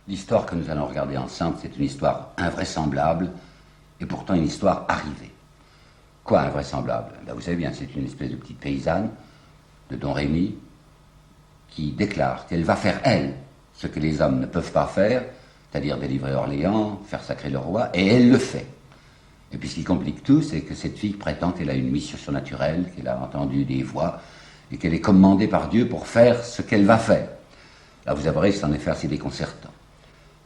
L'histoire que nous allons regarder ensemble, c'est une histoire invraisemblable et pourtant une histoire arrivée. Quoi invraisemblable? Ben, vous savez bien, c'est une espèce de petite paysanne de Don Rémy qui déclare qu'elle va faire, elle, ce que les hommes ne peuvent pas faire, c'est-à-dire délivrer Orléans, faire sacrer le roi, et elle le fait. Et puis ce qui complique tout, c'est que cette fille prétend qu'elle a une mission surnaturelle, qu'elle a entendu des voix, et qu'elle est commandée par Dieu pour faire ce qu'elle va faire. Là, vous avouerez que c'est en effet assez déconcertant.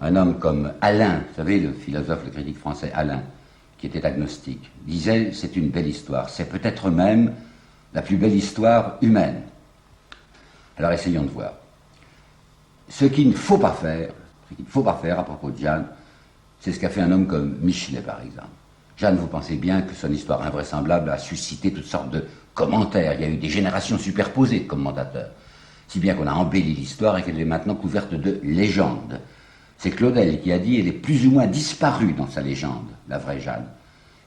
Un homme comme Alain, vous savez, le philosophe, le critique français Alain, qui était agnostique, disait « c'est une belle histoire, c'est peut-être même la plus belle histoire humaine ». Alors essayons de voir. Ce qu'il ne faut pas faire, à propos de Jeanne, c'est ce qu'a fait un homme comme Michelet, par exemple. Jeanne, vous pensez bien que son histoire invraisemblable a suscité toutes sortes de commentaires. Il y a eu des générations superposées de commentateurs. Si bien qu'on a embelli l'histoire et qu'elle est maintenant couverte de légendes. C'est Claudel qui a dit qu'elle est plus ou moins disparue dans sa légende, la vraie Jeanne.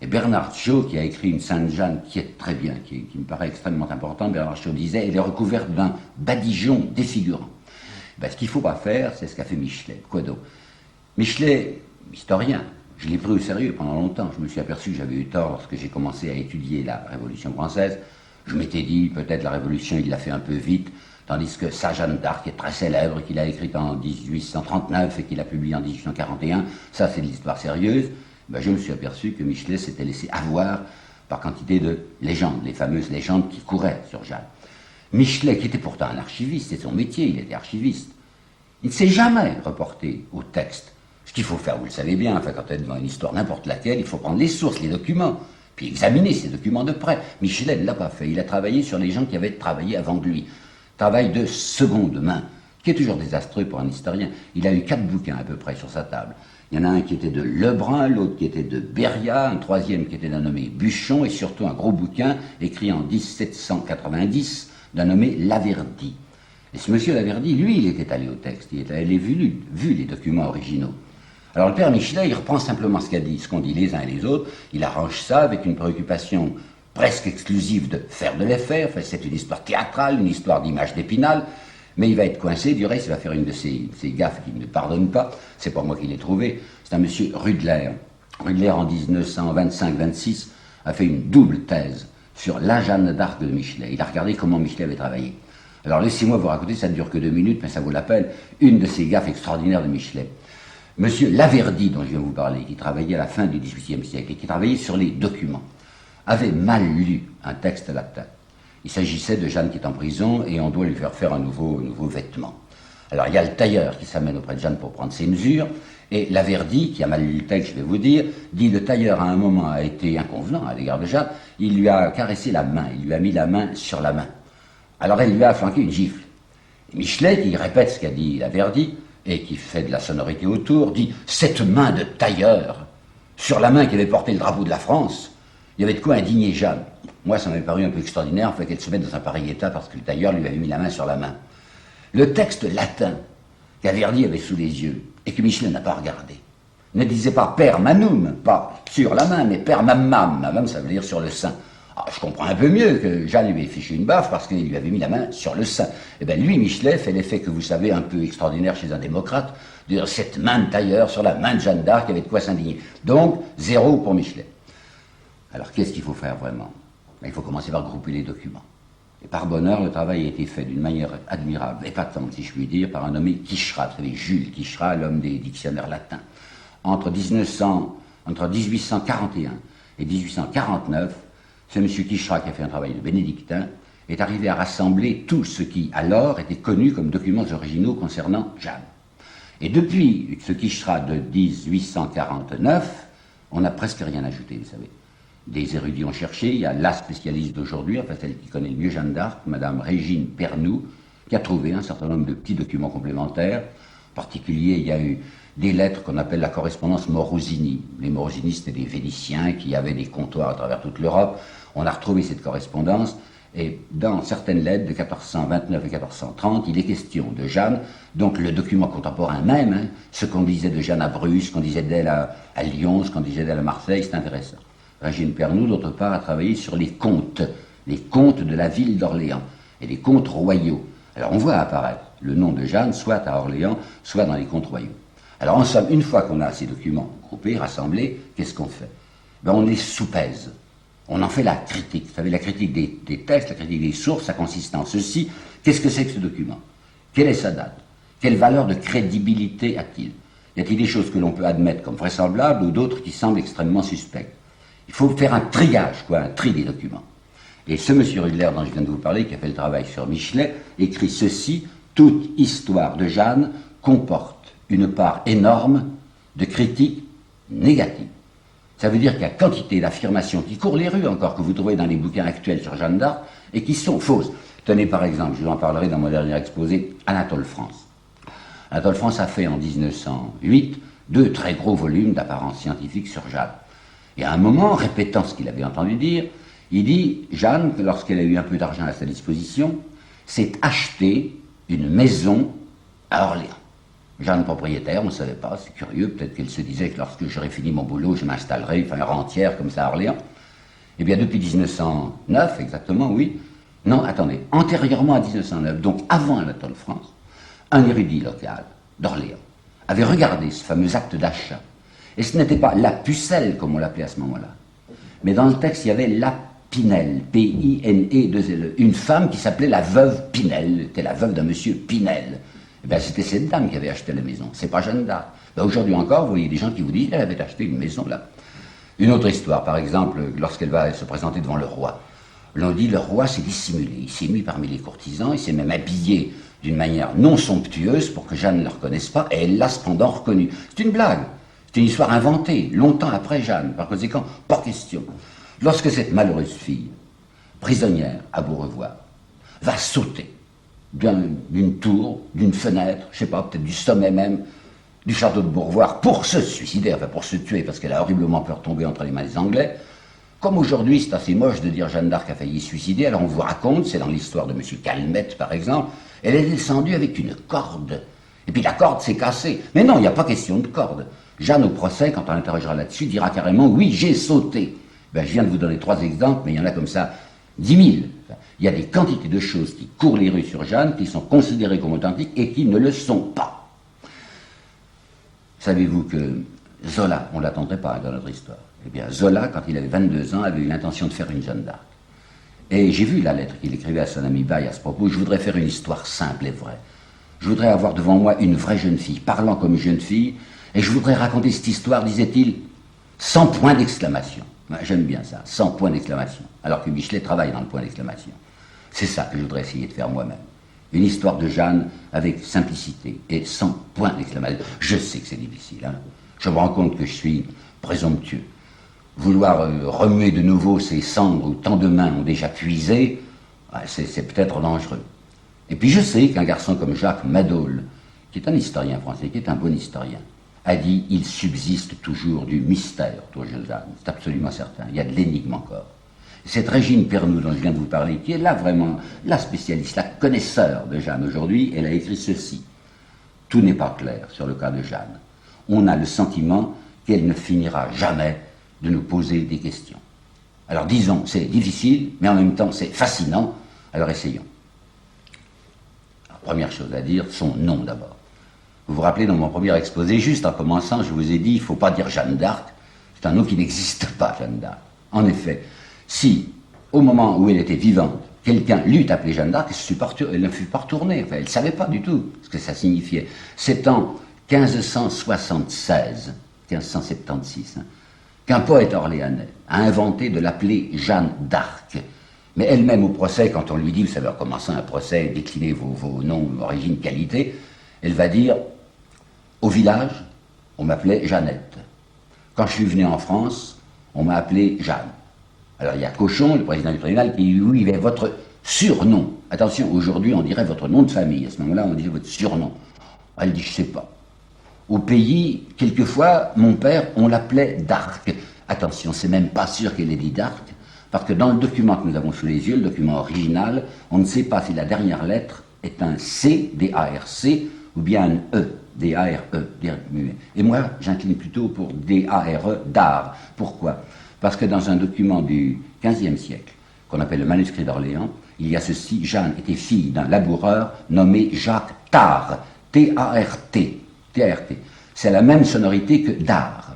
Et Bernard Shaw, qui a écrit une Sainte Jeanne qui est très bien, qui me paraît extrêmement importante, Bernard Shaw disait elle est recouverte d'un badigeon défigurant. Ben, ce qu'il ne faut pas faire, c'est ce qu'a fait Michelet. Quoi d'autre? Michelet, historien, je l'ai pris au sérieux pendant longtemps. Je me suis aperçu que j'avais eu tort lorsque j'ai commencé à étudier la Révolution française. Je m'étais dit, peut-être la Révolution, il l'a fait un peu vite, tandis que sa Jeanne d'Arc est très célèbre, qu'il a écrite en 1839 et qu'il a publiée en 1841, ça c'est de l'histoire sérieuse. Ben, je me suis aperçu que Michelet s'était laissé avoir par quantité de légendes, les fameuses légendes qui couraient sur Jeanne. Michelet, qui était pourtant un archiviste, c'est son métier, il était archiviste, il ne s'est jamais reporté au texte. Ce qu'il faut faire, vous le savez bien, enfin, quand on est devant une histoire n'importe laquelle, il faut prendre les sources, les documents, puis examiner ces documents de près. Michelet ne l'a pas fait, il a travaillé sur les gens qui avaient travaillé avant de lui. Travail de seconde main, qui est toujours désastreux pour un historien. Il a eu 4 bouquins à peu près sur sa table. Il y en a un qui était de Lebrun, l'autre qui était de Beria, un troisième qui était d'un nommé Buchon, et surtout un gros bouquin écrit en 1790 d'un nommé Laverdy. Et ce monsieur Laverdy, lui, il était allé au texte, il était allé vu les documents originaux. Alors le père Michelet, il reprend simplement ce qu'ont dit les uns et les autres, il arrange ça avec une préoccupation presque exclusive de faire de l'effet, enfin, c'est une histoire théâtrale, une histoire d'image d'Épinal, mais il va être coincé, du reste il va faire une de ces gaffes qu'il ne pardonne pas, c'est pas moi qui l'ai trouvé, c'est un monsieur Rudler. Rudler en 1925-26 a fait une double thèse sur la Jeanne d'Arc de Michelet. Il a regardé comment Michelet avait travaillé. Alors laissez-moi vous raconter, ça ne dure que 2 minutes, mais ça vaut la peine, une de ces gaffes extraordinaires de Michelet. Monsieur Laverdy, dont je viens vous parler, qui travaillait à la fin du XVIIIe siècle et qui travaillait sur les documents, avait mal lu un texte latin. Il s'agissait de Jeanne qui est en prison et on doit lui faire un nouveau vêtement. Alors il y a le tailleur qui s'amène auprès de Jeanne pour prendre ses mesures, et Laverdy, qui a mal lu le texte, je vais vous dire, dit le tailleur à un moment a été inconvenant à l'égard de Jeanne, il lui a caressé la main, il lui a mis la main sur la main. Alors elle lui a flanqué une gifle. Et Michelet, qui répète ce qu'a dit Laverdy, et qui fait de la sonorité autour, dit « Cette main de tailleur, sur la main qui avait porté le drapeau de la France, il y avait de quoi indigner Jeanne. » Moi, ça m'avait paru un peu extraordinaire, en fait, qu'elle se mette dans un pareil état parce que le tailleur lui avait mis la main sur la main. Le texte latin qu'Averdy avait sous les yeux, et que Michelet n'a pas regardé, ne disait pas « per manum », pas sur la main, mais « per mammam ». Mammam, ça veut dire sur le sein. Ah, je comprends un peu mieux que Jeanne lui ait fichu une baffe parce qu'il lui avait mis la main sur le sein. Eh bien, lui, Michelet, fait l'effet que vous savez un peu extraordinaire chez un démocrate, de dire cette main de tailleur sur la main de Jeanne d'Arc, avait de quoi s'indigner. Donc, 0 pour Michelet. Alors, qu'est-ce qu'il faut faire vraiment? Il faut commencer par grouper les documents. Et par bonheur, le travail a été fait d'une manière admirable, épatante, si je puis dire, par un nommé Quicherat. Vous savez, Jules Quicherat, l'homme des dictionnaires latins. Entre 1841 et 1849, ce M. Quicherat, qui a fait un travail de bénédictin, est arrivé à rassembler tout ce qui, alors, était connu comme documents originaux concernant Jeanne. Et depuis ce Quicherat de 1849, on n'a presque rien ajouté, vous savez. Des érudits ont cherché, il y a la spécialiste d'aujourd'hui, enfin celle qui connaît le mieux Jeanne d'Arc, Madame Régine Pernoud, qui a trouvé un certain nombre de petits documents complémentaires. En particulier, il y a eu des lettres qu'on appelle la correspondance Morosini. Les Morosini, c'était des Vénitiens qui avaient des comptoirs à travers toute l'Europe. On a retrouvé cette correspondance, et dans certaines lettres de 1429 et 1430, il est question de Jeanne, donc le document contemporain même, hein, ce qu'on disait de Jeanne à Bruges, ce qu'on disait d'elle à Lyon, ce qu'on disait d'elle à Marseille, c'est intéressant. Régine Pernoud, d'autre part, a travaillé sur les comptes de la ville d'Orléans, et les comptes royaux. Alors on voit apparaître le nom de Jeanne, soit à Orléans, soit dans les comptes royaux. Alors en somme, une fois qu'on a ces documents groupés, rassemblés, qu'est-ce qu'on fait? Ben, on les soupèse. On en fait la critique. Vous savez, la critique des textes, la critique des sources, ça consiste en ceci. Qu'est-ce que c'est que ce document? Quelle est sa date? Quelle valeur de crédibilité a-t-il? Y a-t-il des choses que l'on peut admettre comme vraisemblables ou d'autres qui semblent extrêmement suspectes? Il faut faire un triage, un tri des documents. Et ce monsieur Rudler dont je viens de vous parler, qui a fait le travail sur Michelet, écrit ceci: toute histoire de Jeanne comporte une part énorme de critiques négatives. Ça veut dire qu'il y a quantité d'affirmations qui courent les rues encore, que vous trouvez dans les bouquins actuels sur Jeanne d'Arc, et qui sont fausses. Tenez par exemple, je vous en parlerai dans mon dernier exposé, Anatole France. Anatole France a fait en 1908 2 très gros volumes d'apparence scientifique sur Jeanne. Et à un moment, répétant ce qu'il avait entendu dire, il dit, Jeanne, lorsqu'elle a eu un peu d'argent à sa disposition, s'est acheté une maison à Orléans. Jeanne propriétaire, on ne savait pas, c'est curieux, peut-être qu'elle se disait que lorsque j'aurai fini mon boulot, je m'installerai, rentière comme ça à Orléans. Eh bien, depuis 1909, exactement, oui. Non, attendez, antérieurement à 1909, donc avant Anatole France, un érudit local d'Orléans avait regardé ce fameux acte d'achat. Et ce n'était pas la pucelle, comme on l'appelait à ce moment-là, mais dans le texte, il y avait la Pinel, P-I-N-E-2-L-E, une femme qui s'appelait la veuve Pinel, était la veuve d'un monsieur Pinel. Eh bien, c'était cette dame qui avait acheté la maison, c'est pas Jeanne d'Arc. Ben, aujourd'hui encore, vous voyez des gens qui vous disent qu'elle avait acheté une maison là. Une autre histoire, par exemple, lorsqu'elle va se présenter devant le roi. L'on dit le roi s'est dissimulé, il s'est mis parmi les courtisans, il s'est même habillé d'une manière non somptueuse pour que Jeanne ne le reconnaisse pas, et elle l'a cependant reconnu. C'est une blague, c'est une histoire inventée, longtemps après Jeanne, par conséquent, pas question. Lorsque cette malheureuse fille, prisonnière à Beaurevoir, va sauter d'une tour, d'une fenêtre, je ne sais pas, peut-être du sommet même, du château de Beaurevoir, pour se suicider, enfin pour se tuer, parce qu'elle a horriblement peur de tomber entre les mains des Anglais. Comme aujourd'hui, c'est assez moche de dire Jeanne d'Arc a failli se suicider, alors on vous raconte, c'est dans l'histoire de M. Calmette par exemple, elle est descendue avec une corde, et puis la corde s'est cassée. Mais non, il n'y a pas question de corde. Jeanne, au procès, quand on l'interrogera là-dessus, dira carrément, oui, j'ai sauté. Ben, je viens de vous donner 3 exemples, mais il y en a comme ça 10 000. Il y a des quantités de choses qui courent les rues sur Jeanne, qui sont considérées comme authentiques et qui ne le sont pas. Savez-vous que Zola, on ne l'attendrait pas dans notre histoire. Eh bien, Zola, quand il avait 22 ans, avait eu l'intention de faire une Jeanne d'Arc. Et j'ai vu la lettre qu'il écrivait à son ami Baye à ce propos. Je voudrais faire une histoire simple et vraie. Je voudrais avoir devant moi une vraie jeune fille, parlant comme une jeune fille, et je voudrais raconter cette histoire, disait-il, sans point d'exclamation. J'aime bien ça, sans point d'exclamation. Alors que Michelet travaille dans le point d'exclamation. C'est ça que je voudrais essayer de faire moi-même. Une histoire de Jeanne avec simplicité et sans point d'exclamation. Je sais que c'est difficile, hein. Je me rends compte que je suis présomptueux. Vouloir remuer de nouveau ces cendres où tant de mains ont déjà puisé, c'est peut-être dangereux. Et puis je sais qu'un garçon comme Jacques Madol, qui est un historien français, qui est un bon historien, a dit « il subsiste toujours du mystère autour de Jeanne ». C'est absolument certain, il y a de l'énigme encore. Cette Régine Pernoud dont je viens de vous parler, qui est là vraiment la spécialiste, la connaisseur de Jeanne aujourd'hui, elle a écrit ceci. « Tout n'est pas clair sur le cas de Jeanne. On a le sentiment qu'elle ne finira jamais de nous poser des questions. » Alors disons, c'est difficile, mais en même temps c'est fascinant, alors essayons. Alors, première chose à dire, son nom d'abord. Vous vous rappelez, dans mon premier exposé, juste en commençant, je vous ai dit, il ne faut pas dire Jeanne d'Arc, c'est un nom qui n'existe pas, Jeanne d'Arc. En effet, si, au moment où elle était vivante, quelqu'un l'eut appelée Jeanne d'Arc, elle ne fut pas retournée, enfin, elle ne savait pas du tout ce que ça signifiait. C'est en 1576, 1576, qu'un poète orléanais a inventé de l'appeler Jeanne d'Arc. Mais elle-même au procès, quand on lui dit, vous savez, en commençant un procès, déclinez vos noms, origine, qualité, elle va dire, au village, on m'appelait Jeannette. Quand je suis venu en France, on m'a appelé Jeanne. Alors il y a Cochon, le président du tribunal, qui dit, oui, il y avait votre surnom. Attention, aujourd'hui on dirait votre nom de famille. À ce moment-là, on disait votre surnom. Elle dit, je ne sais pas. Au pays, quelquefois, mon père, on l'appelait d'Arc. Attention, c'est même pas sûr qu'elle ait dit d'Arc, parce que dans le document que nous avons sous les yeux, le document original, on ne sait pas si la dernière lettre est un C, D-A-R-C, ou bien un E, D-A-R-E. Et moi, j'incline plutôt pour D-A-R-E, d'art. Pourquoi? Parce que dans un document du XVe siècle, qu'on appelle le manuscrit d'Orléans, il y a ceci, Jeanne était fille d'un laboureur nommé Jacques Tart, T-A-R-T. T-A-R-T. C'est la même sonorité que dar.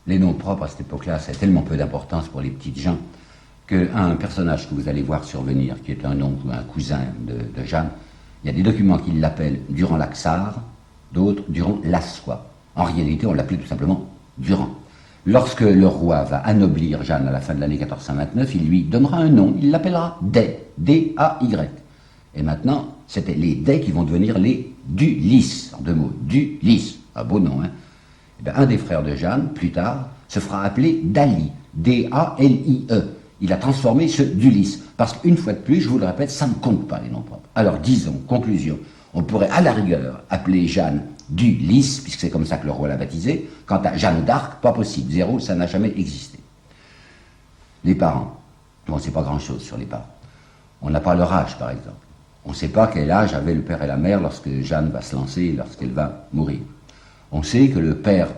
Les noms propres à cette époque-là, ça a tellement peu d'importance pour les petites gens qu'un personnage que vous allez voir survenir, qui est un oncle ou un cousin de Jeanne, il y a des documents qui l'appellent Durand Laxart, d'autres Durand Lassois. En réalité, on l'appelait tout simplement Durand. Lorsque le roi va anoblir Jeanne à la fin de l'année 1429, il lui donnera un nom, il l'appellera Day, D-A-Y. Et maintenant, c'était les Day qui vont devenir les Dulis, en deux mots, Dulis, un beau nom, hein. Et bien, un des frères de Jeanne, plus tard, se fera appeler Dali, D-A-L-I-E. Il a transformé ce Dulis, parce qu'une fois de plus, je vous le répète, ça ne compte pas les noms propres. Alors disons, conclusion, on pourrait à la rigueur appeler Jeanne Dulis, puisque c'est comme ça que le roi l'a baptisée. Quant à Jeanne d'Arc, pas possible, zéro, ça n'a jamais existé. Les parents, on ne sait pas grand-chose sur les parents. On n'a pas leur âge, par exemple. On ne sait pas quel âge avaient le père et la mère lorsque Jeanne va se lancer, lorsqu'elle va mourir. On sait que le père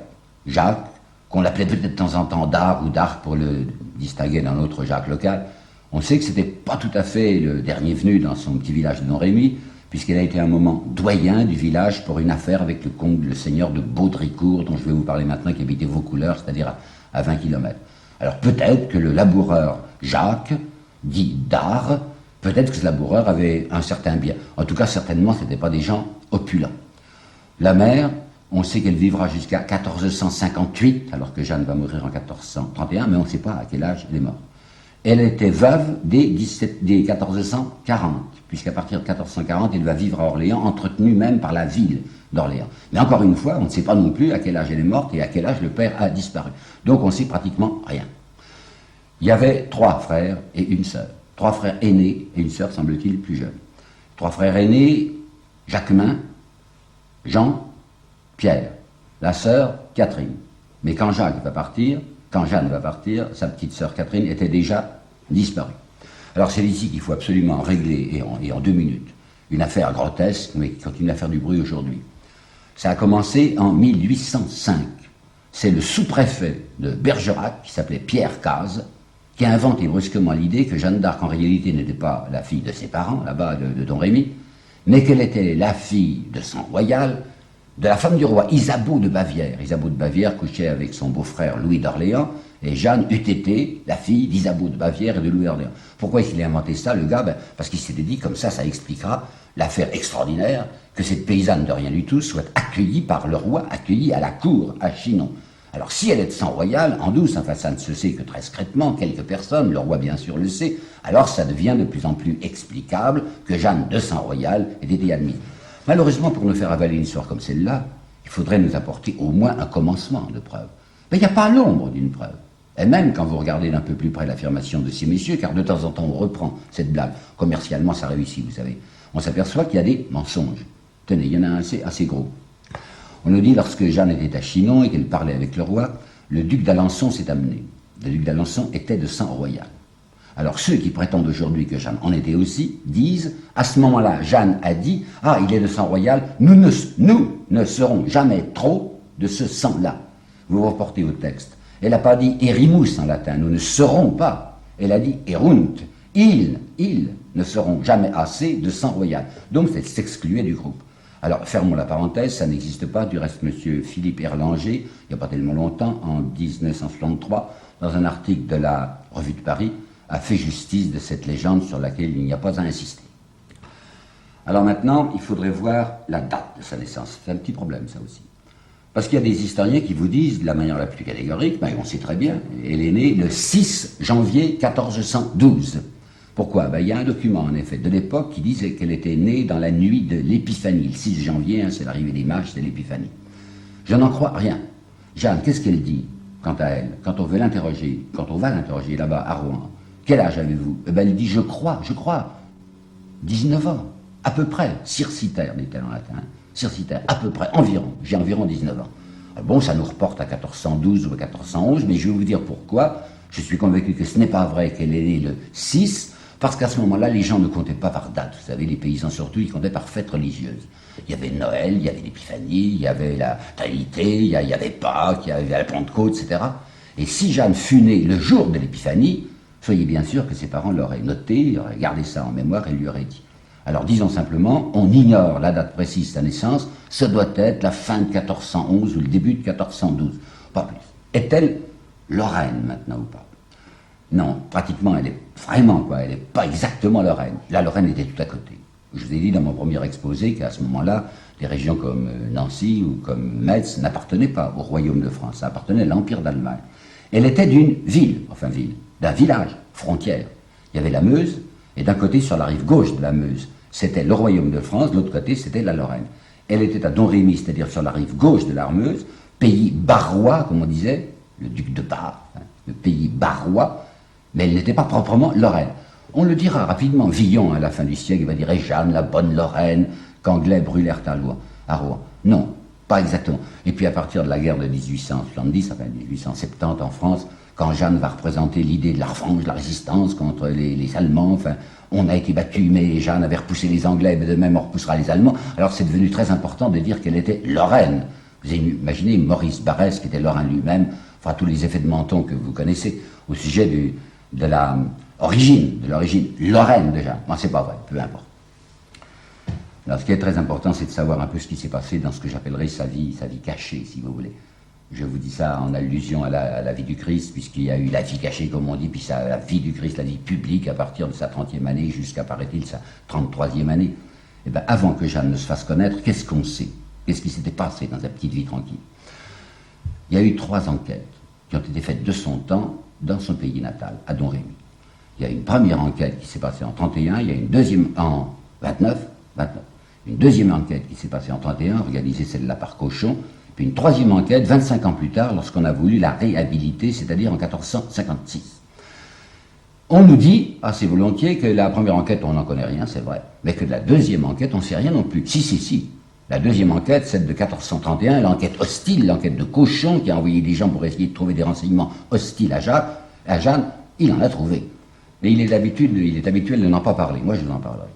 Jacques, qu'on l'appelait peut-être de temps en temps Dar ou d'Arc pour le distinguer d'un autre Jacques local, on sait que c'était pas tout à fait le dernier venu dans son petit village de Domrémy, puisqu'il a été un moment doyen du village pour une affaire avec le comte, le seigneur de Baudricourt, dont je vais vous parler maintenant, qui habitait Vaucouleurs, c'est-à-dire à 20 km. Alors peut-être que le laboureur Jacques, dit Dar, peut-être que ce laboureur avait un certain bien. En tout cas, certainement, ce n'étaient pas des gens opulents. La mère, on sait qu'elle vivra jusqu'à 1458, alors que Jeanne va mourir en 1431, mais on ne sait pas à quel âge elle est morte. Elle était veuve dès 1440, puisqu'à partir de 1440, elle va vivre à Orléans, entretenue même par la ville d'Orléans. Mais encore une fois, on ne sait pas non plus à quel âge elle est morte et à quel âge le père a disparu. Donc on ne sait pratiquement rien. Il y avait 3 frères et une sœur. 3 frères aînés et une sœur, semble-t-il, plus jeune. 3 frères aînés, Jacquemin, Jean, Pierre. La sœur, Catherine. Mais quand Jeanne va partir, sa petite sœur Catherine était déjà disparue. Alors c'est ici qu'il faut absolument régler, et en 2 minutes, une affaire grotesque, mais qui continue à faire du bruit aujourd'hui. Ça a commencé en 1805. C'est le sous-préfet de Bergerac, qui s'appelait Pierre Cazes, qui a inventé brusquement l'idée que Jeanne d'Arc, en réalité, n'était pas la fille de ses parents, là-bas, de Domrémy, mais qu'elle était la fille de sang royal, de la femme du roi, Isabeau de Bavière. Isabeau de Bavière couchait avec son beau-frère Louis d'Orléans, et Jeanne eût été la fille d'Isabeau de Bavière et de Louis d'Orléans. Pourquoi est-ce qu'il a inventé ça, le gars? Parce qu'il s'était dit, comme ça expliquera l'affaire extraordinaire que cette paysanne de rien du tout soit accueillie par le roi, accueillie à la cour, à Chinon. Alors si elle est de sang royal, en douce, enfin ça ne se sait que très secrètement, quelques personnes, le roi bien sûr le sait, alors ça devient de plus en plus explicable que Jeanne de sang royal ait été admise. Malheureusement, pour nous faire avaler une histoire comme celle-là, il faudrait nous apporter au moins un commencement de preuve. Mais il n'y a pas l'ombre d'une preuve. Et même quand vous regardez d'un peu plus près l'affirmation de ces messieurs, car de temps en temps on reprend cette blague, commercialement ça réussit, vous savez, on s'aperçoit qu'il y a des mensonges. Tenez, il y en a un assez gros. On nous dit, lorsque Jeanne était à Chinon et qu'elle parlait avec le roi, le duc d'Alençon s'est amené. Le duc d'Alençon était de sang royal. Alors ceux qui prétendent aujourd'hui que Jeanne en était aussi, disent, à ce moment-là, Jeanne a dit, « Ah, il est de sang royal, nous ne serons jamais trop de ce sang-là. » Vous vous reportez au texte. Elle n'a pas dit « erimus » en latin, nous ne serons pas. Elle a dit « erunt ». Ils ne seront jamais assez de sang royal. Donc c'est s'excluer du groupe. Alors, fermons la parenthèse, ça n'existe pas. Du reste, M. Philippe Erlanger, il n'y a pas tellement longtemps, en 1963, dans un article de la Revue de Paris, a fait justice de cette légende sur laquelle il n'y a pas à insister. Alors maintenant, il faudrait voir la date de sa naissance. C'est un petit problème, ça aussi. Parce qu'il y a des historiens qui vous disent, de la manière la plus catégorique, mais on sait très bien, elle est née le 6 janvier 1412. Pourquoi? Il y a un document, en effet, de l'époque qui disait qu'elle était née dans la nuit de l'Épiphanie. Le 6 janvier, c'est l'arrivée des mages, c'est l'Épiphanie. Je n'en crois rien. Jeanne, qu'est-ce qu'elle dit, quant à elle, quand on va l'interroger là-bas, à Rouen? Quel âge avez-vous? Elle dit, je crois, 19 ans, à peu près, circitaire, dit-elle en latin, circitaire, à peu près, environ, j'ai environ 19 ans. Alors bon, ça nous reporte à 1412 ou à 1411, mais je vais vous dire pourquoi. Je suis convaincu que ce n'est pas vrai qu'elle est née le 6, parce qu'à ce moment-là, les gens ne comptaient pas par date. Vous savez, les paysans surtout, ils comptaient par fête religieuse. Il y avait Noël, il y avait l'Épiphanie, il y avait la Trinité, il y avait Pâques, il y avait la Pentecôte, etc. Et si Jeanne fut née le jour de l'Épiphanie, soyez bien sûr que ses parents l'auraient noté, auraient gardé ça en mémoire et lui auraient dit. Alors disons simplement, on ignore la date précise de sa naissance, ce doit être la fin de 1411 ou le début de 1412, pas plus. Est-elle Lorraine maintenant ou pas? Non, pratiquement elle est vraiment quoi, elle n'est pas exactement Lorraine. La Lorraine était tout à côté. Je vous ai dit dans mon premier exposé qu'à ce moment-là, des régions comme Nancy ou comme Metz n'appartenaient pas au royaume de France, ça appartenait à l'Empire d'Allemagne. Elle était d'une ville, d'un village, frontière. Il y avait la Meuse, et d'un côté, sur la rive gauche de la Meuse, c'était le royaume de France, de l'autre côté, c'était la Lorraine. Elle était à Domrémy, c'est-à-dire sur la rive gauche de la Meuse, pays barrois, comme on disait, le duc de Bar, le pays barrois, mais elle n'était pas proprement Lorraine. On le dira rapidement, Villon, à la fin du siècle, il va dire « Jeanne, la bonne Lorraine, qu'Anglais brûlèrent à Rouen ». Non, pas exactement. Et puis à partir de la guerre de 1870, enfin 1870 en France, quand Jeanne va représenter l'idée de la revanche, de la résistance contre les Allemands, enfin, on a été battu, mais Jeanne avait repoussé les Anglais, mais de même on repoussera les Allemands. Alors c'est devenu très important de dire qu'elle était Lorraine. Vous imaginez Maurice Barrès, qui était Lorrain lui-même, fera tous les effets de menton que vous connaissez au sujet de l'origine Lorraine de Jeanne. Bon, c'est pas vrai, peu importe. Alors ce qui est très important, c'est de savoir un peu ce qui s'est passé dans ce que j'appellerais sa vie cachée, si vous voulez. Je vous dis ça en allusion à la vie du Christ, puisqu'il y a eu la vie cachée, comme on dit, puis la vie du Christ, la vie publique, à partir de sa 30e année jusqu'à, paraît-il, sa 33e année. Eh bien, avant que Jeanne ne se fasse connaître, qu'est-ce qu'on sait? Qu'est-ce qui s'était passé dans sa petite vie tranquille? Il y a eu 3 enquêtes qui ont été faites de son temps dans son pays natal, à Domrémy. Il y a une première enquête qui s'est passée en 31, il y a une deuxième en 29, une deuxième enquête qui s'est passée en 31, organisée celle-là par Cochon, puis une troisième enquête 25 ans plus tard, lorsqu'on a voulu la réhabiliter, c'est-à-dire en 1456. On nous dit, assez volontiers, que la première enquête, on n'en connaît rien, c'est vrai, mais que de la deuxième enquête, on ne sait rien non plus. Si. La deuxième enquête, celle de 1431, l'enquête hostile, l'enquête de Cochon, qui a envoyé des gens pour essayer de trouver des renseignements hostiles à Jeanne, il en a trouvé. Mais il est habituel de n'en pas parler. Moi, je vous en parlerai.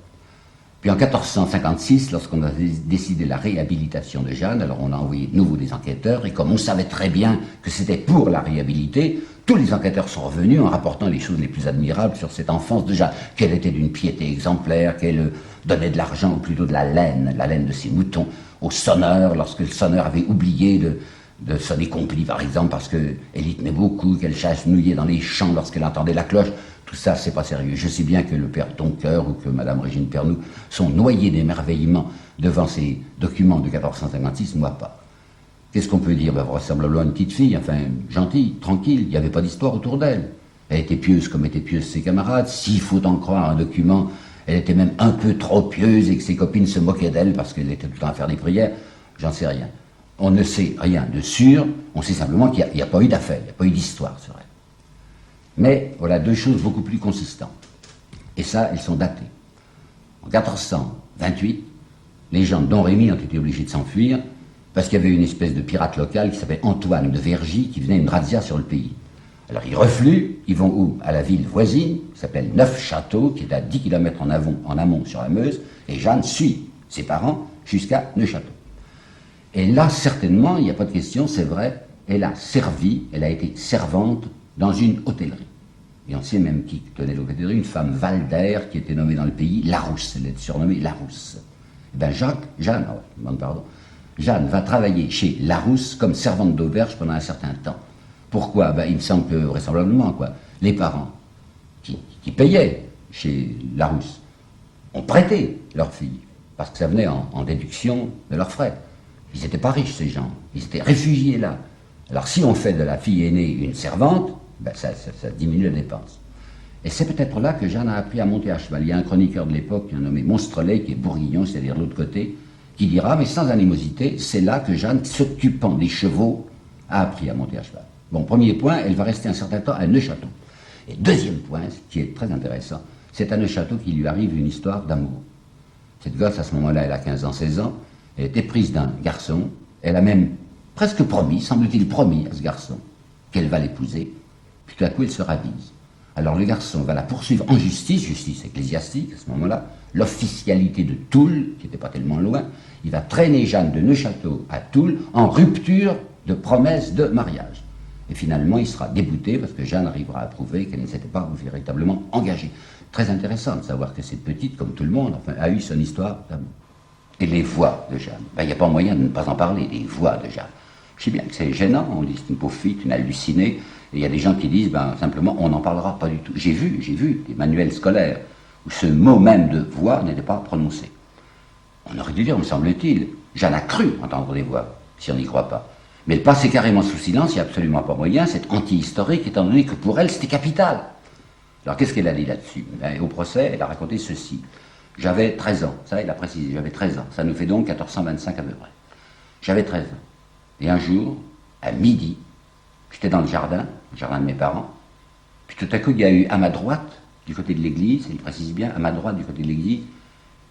Puis en 1456, lorsqu'on a décidé la réhabilitation de Jeanne, alors on a envoyé de nouveau des enquêteurs, et comme on savait très bien que c'était pour la réhabiliter, tous les enquêteurs sont revenus en rapportant les choses les plus admirables sur cette enfance de Jeanne, qu'elle était d'une piété exemplaire, qu'elle donnait de l'argent, ou plutôt de la laine de ses moutons, au sonneur, lorsque le sonneur avait oublié de sonner complis, par exemple, parce qu'elle y tenait beaucoup, qu'elle chasse-nouillait dans les champs lorsqu'elle entendait la cloche. Tout ça, c'est pas sérieux. Je sais bien que le père Doncoeur ou que madame Régine Pernoud sont noyés d'émerveillement devant ces documents de 1456, moi pas. Qu'est-ce qu'on peut dire? Vraisemblablement une petite fille, enfin, gentille, tranquille, il n'y avait pas d'histoire autour d'elle. Elle était pieuse comme étaient pieuses ses camarades. S'il faut en croire un document, elle était même un peu trop pieuse et que ses copines se moquaient d'elle parce qu'elle était tout le temps à faire des prières. J'en sais rien. On ne sait rien de sûr, on sait simplement qu'il n'y a pas eu d'affaire, il n'y a pas eu d'histoire, c'est vrai. Mais voilà 2 choses beaucoup plus consistantes. Et ça, elles sont datées. En 1428, les gens de Domrémy ont été obligés de s'enfuir parce qu'il y avait une espèce de pirate local qui s'appelait Antoine de Vergy qui venait une razzia sur le pays. Alors ils refluent, ils vont où? À la ville voisine, qui s'appelle Neufchâteau, qui est à 10 km en amont sur la Meuse, et Jeanne suit ses parents jusqu'à Neufchâteau. Et là, certainement, il n'y a pas de question, c'est vrai, elle a servi, elle a été servante dans une hôtellerie. Et on sait même qui tenait l'hôtellerie, une femme Valder qui était nommée dans le pays Larousse, elle est surnommée Larousse. Et bien Jeanne va travailler chez Larousse comme servante d'auberge pendant un certain temps. Pourquoi? Ben, il me semble que vraisemblablement, les parents qui payaient chez Larousse ont prêté leur fille, parce que ça venait en déduction de leurs frais. Ils n'étaient pas riches, ces gens, ils étaient réfugiés là. Alors si on fait de la fille aînée une servante, ben ça diminue la dépense. Et c'est peut-être là que Jeanne a appris à monter à cheval. Il y a un chroniqueur de l'époque, nommé Monstrelet, qui est bourguignon, c'est-à-dire de l'autre côté, qui dira, mais sans animosité, c'est là que Jeanne, s'occupant des chevaux, a appris à monter à cheval. Bon, premier point, elle va rester un certain temps à Neufchâteau. Et deuxième point, ce qui est très intéressant, c'est à Neufchâteau qu'il lui arrive une histoire d'amour. Cette gosse, à ce moment-là, elle a 15 ans, 16 ans, elle était prise d'un garçon, elle a même presque promis, semble-t-il promis à ce garçon, qu'elle va l'épouser, puis tout à coup elle se ravise. Alors le garçon va la poursuivre en justice ecclésiastique à ce moment-là, l'officialité de Toul, qui n'était pas tellement loin, il va traîner Jeanne de Neufchâteau à Toul en rupture de promesse de mariage. Et finalement il sera débouté parce que Jeanne arrivera à prouver qu'elle ne s'était pas véritablement engagée. Très intéressant de savoir que cette petite, comme tout le monde, enfin, a eu son histoire d'amour. Et les voix de Jeanne. Il n'y a pas moyen de ne pas en parler, des voix de Jeanne. Je sais bien que c'est gênant, on dit c'est une pauvre fille, une hallucinée, et il y a des gens qui disent, simplement, on n'en parlera pas du tout. J'ai vu des manuels scolaires où ce mot même de voix n'était pas prononcé. On aurait dû dire, me semble-t-il, Jeanne a cru entendre des voix, si on n'y croit pas. Mais elle passait carrément sous silence, il n'y a absolument pas moyen, c'est anti-historique, étant donné que pour elle, c'était capital. Alors qu'est-ce qu'elle a dit là-dessus? Au procès, elle a raconté ceci. J'avais 13 ans, ça il a précisé, j'avais 13 ans, ça nous fait donc 1425 à peu près. J'avais 13 ans. Et un jour, à midi, j'étais dans le jardin de mes parents, puis tout à coup il y a eu à ma droite, du côté de l'église, il précise bien, à ma droite du côté de l'église,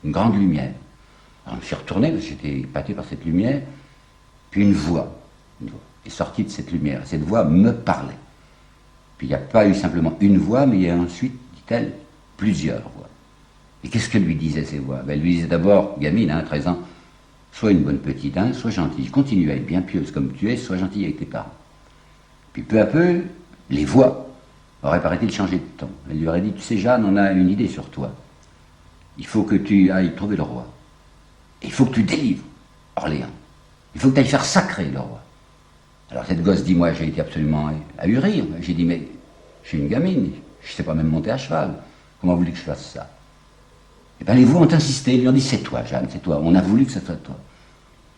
une grande lumière. Alors je me suis retourné, parce que j'étais épaté par cette lumière, puis une voix est sortie de cette lumière. Cette voix me parlait. Puis il n'y a pas eu simplement une voix, mais il y a ensuite, dit-elle, plusieurs voix. Et qu'est-ce que lui disaient ces voix? Elle lui disait d'abord, gamine, 13 ans, sois une bonne petite, sois gentille, continue à être bien pieuse comme tu es, sois gentille avec tes parents. Puis peu à peu, les voix auraient, paraît-il, changé de ton. Elle lui aurait dit, tu sais Jeanne, on a une idée sur toi. Il faut que tu ailles trouver le roi. Et il faut que tu délivres Orléans. Il faut que tu ailles faire sacrer le roi. Alors cette gosse dit, moi j'ai été absolument ahuri. J'ai dit, mais je suis une gamine, je ne sais pas même monter à cheval. Comment voulez que je fasse ça? Et bien les voix ont insisté, ils lui ont dit, c'est toi Jeanne, c'est toi, on a voulu que ce soit toi.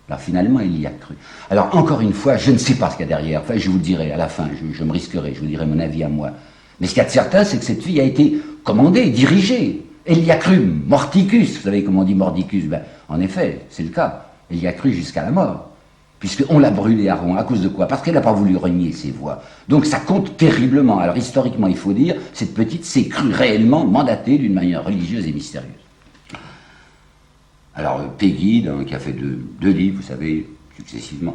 Alors finalement il y a cru. Alors encore une fois, je ne sais pas ce qu'il y a derrière, enfin je vous le dirai à la fin, je me risquerai, je vous dirai mon avis à moi. Mais ce qu'il y a de certain, c'est que cette fille a été commandée, dirigée. Elle y a cru, mordicus, vous savez comment on dit mordicus? En effet, c'est le cas, elle y a cru jusqu'à la mort. Puisqu'on l'a brûlée à Rouen, à cause de quoi? Parce qu'elle n'a pas voulu renier ses voix. Donc ça compte terriblement. Alors historiquement, il faut dire, cette petite s'est crue réellement mandatée d'une manière religieuse et mystérieuse. Alors Peggy, qui a fait deux livres, vous savez, successivement,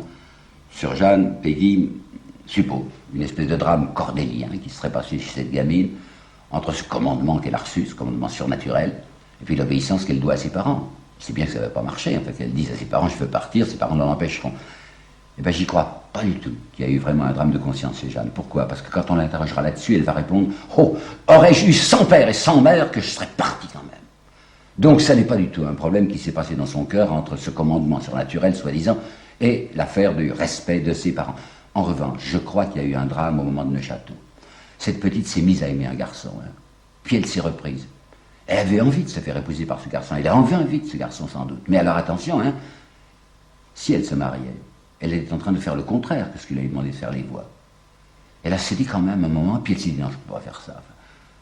sur Jeanne, Peggy suppose une espèce de drame cordélien qui serait passé chez cette gamine, entre ce commandement qu'elle a reçu, ce commandement surnaturel, et puis l'obéissance qu'elle doit à ses parents. C'est bien que ça ne va pas marcher, en fait, qu'elle dise à ses parents, je veux partir, ses parents l'en empêcheront. Eh bien, j'y crois pas du tout qu'il y a eu vraiment un drame de conscience chez Jeanne. Pourquoi? Parce que quand on l'interrogera là-dessus, elle va répondre, oh, aurais-je eu sans père et sans mère que je serais parti quand même. Donc, ça n'est pas du tout un problème qui s'est passé dans son cœur entre ce commandement surnaturel, soi-disant, et l'affaire du respect de ses parents. En revanche, je crois qu'il y a eu un drame au moment de Neufchâteau. Cette petite s'est mise à aimer un garçon, puis elle s'est reprise. Elle avait envie de se faire épouser par ce garçon. Elle a envie de ce garçon, sans doute. Mais alors, attention, si elle se mariait, elle était en train de faire le contraire que ce qu'il avait demandé de faire les voix. Elle s'est dit quand même un moment, puis elle s'est dit, non, je ne peux pas faire ça.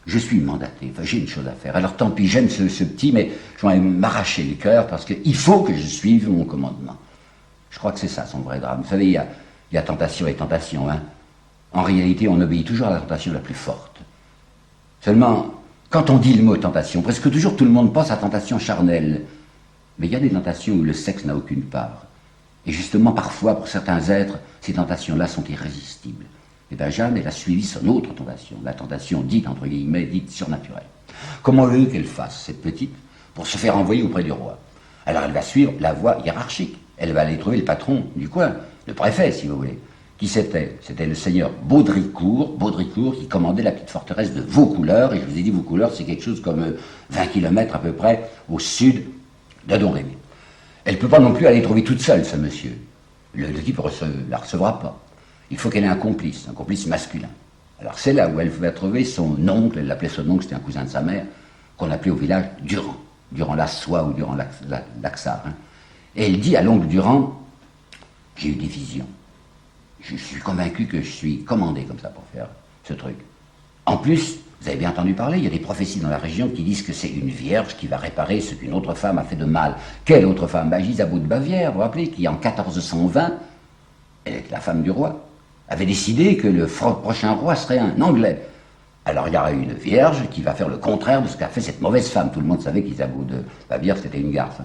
Je suis mandaté, j'ai une chose à faire. Alors tant pis, j'aime ce petit, mais je vais m'arracher le cœur parce qu'il faut que je suive mon commandement. Je crois que c'est ça son vrai drame. Vous savez, il y a tentation et tentation. En réalité, on obéit toujours à la tentation la plus forte. Seulement, quand on dit le mot tentation, presque toujours tout le monde pense à tentation charnelle. Mais il y a des tentations où le sexe n'a aucune part. Et justement, parfois, pour certains êtres, ces tentations-là sont irrésistibles. Et bien Jeanne, elle a suivi son autre tentation, la tentation dite, entre guillemets, dite surnaturelle. Comment veut qu'elle fasse, cette petite, pour se faire envoyer auprès du roi? Alors elle va suivre la voie hiérarchique. Elle va aller trouver le patron du coin, le préfet, si vous voulez. Qui c'était? C'était le seigneur Baudricourt qui commandait la petite forteresse de Vaucouleurs. Et je vous ai dit, Vaucouleurs, c'est quelque chose comme 20 km à peu près au sud de Domrémy. Elle ne peut pas non plus aller trouver toute seule, ce monsieur. Le type ne la recevra pas. Il faut qu'elle ait un complice masculin. Alors c'est là où elle va trouver son oncle, elle l'appelait son oncle, c'était un cousin de sa mère, qu'on appelait au village Durand la Soie ou Durand l'Axar. Et elle dit à l'oncle Durand, j'ai eu des visions. Je suis convaincu que je suis commandé comme ça pour faire ce truc. En plus, vous avez bien entendu parler, il y a des prophéties dans la région qui disent que c'est une vierge qui va réparer ce qu'une autre femme a fait de mal. Quelle autre femme? Isabeau de Bavière, vous vous rappelez, qui en 1420, elle était la femme du roi, avait décidé que le prochain roi serait un Anglais. Alors il y aura une vierge qui va faire le contraire de ce qu'a fait cette mauvaise femme. Tout le monde savait qu'Isabeau de Bavière, c'était une garce.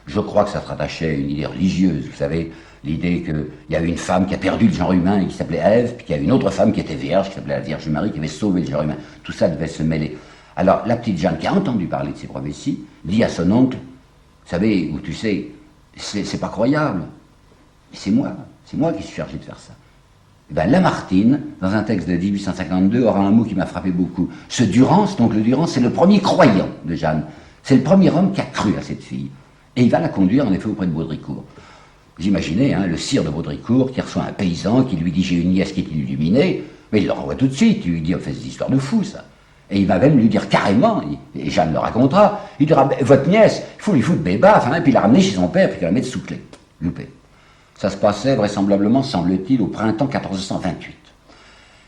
Je crois que ça se rattachait à une idée religieuse, vous savez, l'idée qu'il y a eu une femme qui a perdu le genre humain et qui s'appelait Ève, puis qu'il y a une autre femme qui était vierge, qui s'appelait la Vierge Marie, qui avait sauvé le genre humain. Tout ça devait se mêler. Alors la petite Jeanne, qui a entendu parler de ces prophéties, dit à son oncle, vous savez, ou tu sais, c'est pas croyable, mais c'est moi qui suis chargé de faire ça. Eh ben, Lamartine, dans un texte de 1852, aura un mot qui m'a frappé beaucoup. Ce Durance, donc le Durance, c'est le premier croyant de Jeanne. C'est le premier homme qui a cru à cette fille. Et il va la conduire, en effet, auprès de Baudricourt. Vous imaginez, le sire de Baudricourt qui reçoit un paysan qui lui dit « j'ai une nièce qui est illuminée », mais il le renvoie tout de suite, il lui dit « on fait des histoires de fous, ça ». Et il va même lui dire carrément, et Jeanne le racontera, il dira « votre nièce, il faut lui foutre des baffes, et puis la ramener chez son père, puis qu'elle la mette sous clé ». Loupé. Ça se passait vraisemblablement, semble-t-il, au printemps 1428.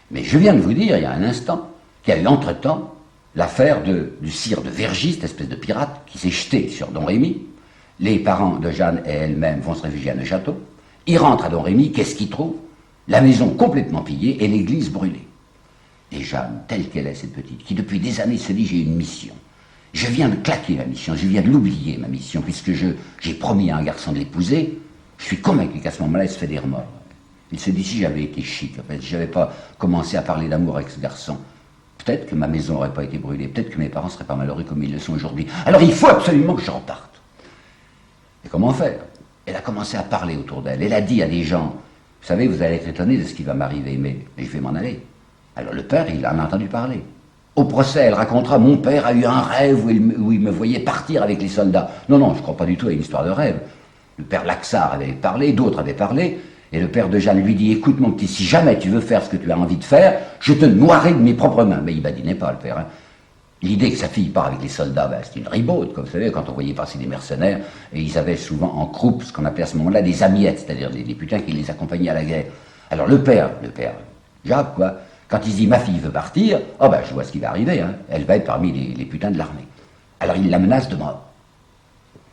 Mais je viens de vous dire, il y a un instant, qu'il y a eu entre-temps l'affaire du sire de Vergy, cette espèce de pirate, qui s'est jeté sur Don Rémy. Les parents de Jeanne et elle-même vont se réfugier à Neuchâteau. Ils rentrent à Don Rémy, qu'est-ce qu'ils trouvent? La maison complètement pillée et l'église brûlée. Et Jeanne, telle qu'elle est, cette petite, qui depuis des années se dit j'ai une mission. Je viens de claquer ma mission, je viens de l'oublier, ma mission, puisque j'ai promis à un garçon de l'épouser. Je suis convaincu qu'à ce moment-là, il se fait des remords. Il se dit si j'avais été chic, en fait, si j'avais pas commencé à parler d'amour avec ce garçon, peut-être que ma maison n'aurait pas été brûlée, peut-être que mes parents ne seraient pas malheureux comme ils le sont aujourd'hui. Alors il faut absolument que je reparte. Et comment faire? Elle a commencé à parler autour d'elle. Elle a dit à des gens, vous savez, vous allez être étonnés de ce qui va m'arriver, mais je vais m'en aller. Alors le père, il en a entendu parler. Au procès, elle racontera, mon père a eu un rêve où il me voyait partir avec les soldats. Non, non, je ne crois pas du tout à une histoire de rêve. Le père Laxart avait parlé, d'autres avaient parlé, et le père de Jeanne lui dit, écoute mon petit, si jamais tu veux faire ce que tu as envie de faire, je te noierai de mes propres mains. Mais il badinait pas, le père. L'idée que sa fille part avec les soldats, c'est une ribaude, comme vous savez, quand on voyait passer des mercenaires, et ils avaient souvent en croupe ce qu'on appelait à ce moment-là des amiettes, c'est-à-dire des putains qui les accompagnaient à la guerre. Alors le père Jacques, quoi, quand il dit ma fille veut partir, je vois ce qui va arriver, elle va être parmi les putains de l'armée. Alors il la menace de mort.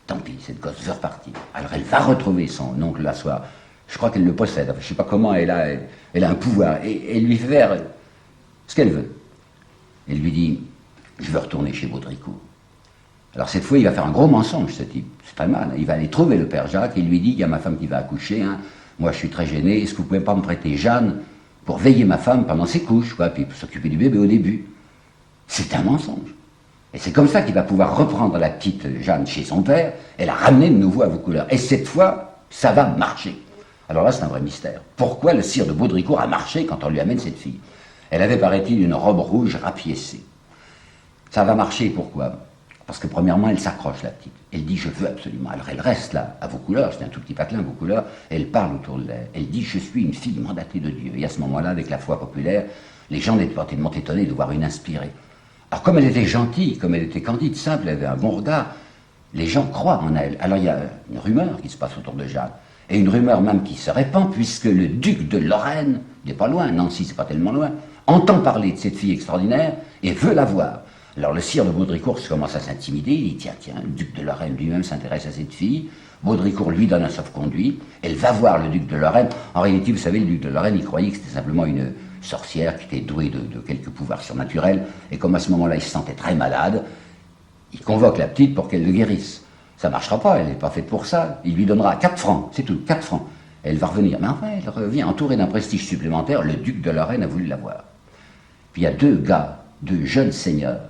Tant pis, cette gosse veut repartir. Alors elle va retrouver son oncle la soir. Je crois qu'elle le possède, enfin, je ne sais pas comment, elle a un pouvoir, et elle lui fait faire ce qu'elle veut. Elle lui dit, je veux retourner chez Baudricourt. Alors cette fois, il va faire un gros mensonge, ce type. C'est pas mal. Il va aller trouver le père Jacques et il lui dit, il y a ma femme qui va accoucher, moi je suis très gêné, est-ce que vous pouvez pas me prêter Jeanne pour veiller ma femme pendant ses couches, quoi, puis s'occuper du bébé au début. C'est un mensonge. Et c'est comme ça qu'il va pouvoir reprendre la petite Jeanne chez son père et la ramener de nouveau à Vaucouleurs. Et cette fois, ça va marcher. Alors là, c'est un vrai mystère. Pourquoi le sire de Baudricourt a marché quand on lui amène cette fille? Elle avait, paraît-il, une robe rouge rapiécée. Ça va marcher, pourquoi? Parce que premièrement, elle s'accroche, la petite. Elle dit, je veux absolument. Alors elle reste là, à Vaucouleurs, c'est un tout petit patelin, Vaucouleurs, et elle parle autour d'elle. Elle dit, je suis une fille mandatée de Dieu. Et à ce moment-là, avec la foi populaire, les gens étaient tellement étonnés de voir une inspirée. Alors comme elle était gentille, comme elle était candide, simple, elle avait un bon regard, les gens croient en elle. Alors il y a une rumeur qui se passe autour de Jeanne, et une rumeur même qui se répand, puisque le duc de Lorraine, il n'est pas loin, Nancy c'est pas tellement loin, entend parler de cette fille extraordinaire et veut la voir. Alors le sire de Baudricourt commence à s'intimider, il dit tiens, le duc de Lorraine lui-même s'intéresse à cette fille, Baudricourt lui donne un sauf-conduit, elle va voir le duc de Lorraine. En réalité, vous savez, le duc de Lorraine, il croyait que c'était simplement une sorcière qui était douée de quelques pouvoirs surnaturels, et comme à ce moment-là, il se sentait très malade, il convoque la petite pour qu'elle le guérisse. Ça ne marchera pas, elle n'est pas faite pour ça, il lui donnera 4 francs, c'est tout, 4 francs. Elle va revenir, mais enfin, elle revient entourée d'un prestige supplémentaire, le duc de Lorraine a voulu la voir. Puis il y a deux gars, deux jeunes seigneurs,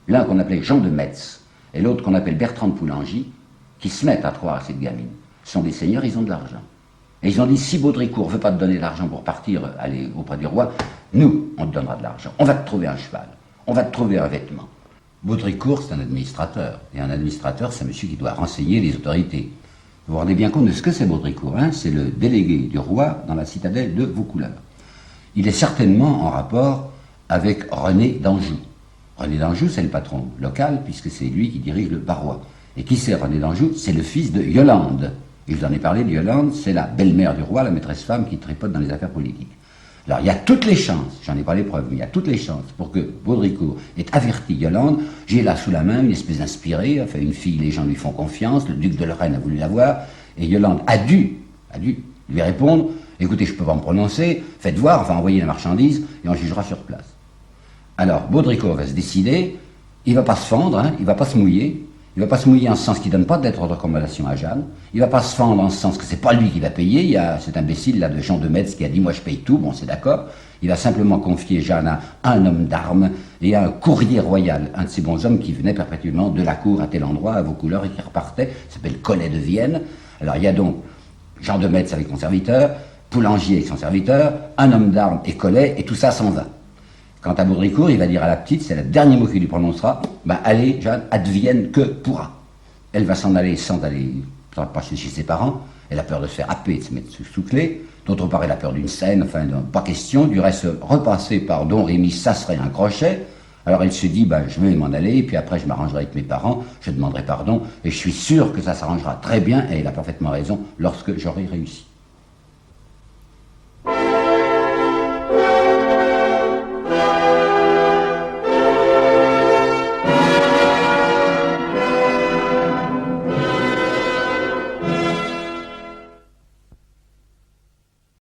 l'un qu'on appelait Jean de Metz, et l'autre qu'on appelle Bertrand de Poulengy, qui se mettent à croire à cette gamine. Ce sont des seigneurs, ils ont de l'argent. Et ils ont dit, si Baudricourt ne veut pas te donner de l'argent pour partir, aller auprès du roi, nous, on te donnera de l'argent. On va te trouver un cheval, on va te trouver un vêtement. Baudricourt, c'est un administrateur. Et un administrateur, c'est un monsieur qui doit renseigner les autorités. Vous vous rendez bien compte de ce que c'est Baudricourt, c'est le délégué du roi dans la citadelle de Vaucouleurs. Il est certainement en rapport avec René d'Anjou. René d'Anjou, c'est le patron local, puisque c'est lui qui dirige le Barrois. Et qui c'est René d'Anjou? C'est le fils de Yolande. Et je vous en ai parlé de Yolande, c'est la belle-mère du roi, la maîtresse femme qui tripote dans les affaires politiques. Alors il y a toutes les chances, j'en ai pas les preuves, mais il y a toutes les chances pour que Baudricourt ait averti Yolande. J'ai là sous la main une espèce d'inspirée, enfin une fille, les gens lui font confiance, le duc de Lorraine a voulu la voir, et Yolande a dû lui répondre, écoutez, je peux pas me prononcer, faites voir, enfin envoyez la marchandise, et on jugera sur place. Alors Baudricourt va se décider, il va pas se fendre, il va pas se mouiller. Il ne va pas se mouiller en ce sens qu'il ne donne pas de lettre de recommandation à Jeanne. Il ne va pas se fendre en ce sens que c'est pas lui qui va payer. Il y a cet imbécile là de Jean de Metz qui a dit moi je paye tout, bon c'est d'accord. Il va simplement confier Jeanne à un homme d'armes et à un courrier royal, un de ces bons hommes qui venait perpétuellement de la cour à tel endroit, à Vaucouleurs, et qui repartait, s'appelle Collet de Vienne. Alors il y a donc Jean de Metz avec son serviteur, Poulangier avec son serviteur, un homme d'armes et collet, et tout ça s'en va. Quant à Baudricourt, il va dire à la petite, c'est le dernier mot qu'il lui prononcera, ben allez, Jeanne, advienne que pourra. Elle va s'en aller sans passer chez ses parents. Elle a peur de se faire happer, de se mettre sous clé. D'autre part, elle a peur d'une scène, enfin, pas question. Du reste, repasser par Don Rémy, ça serait un crochet. Alors elle se dit, ben, je vais m'en aller, et puis après je m'arrangerai avec mes parents, je demanderai pardon, et je suis sûr que ça s'arrangera très bien, et elle a parfaitement raison, lorsque j'aurai réussi.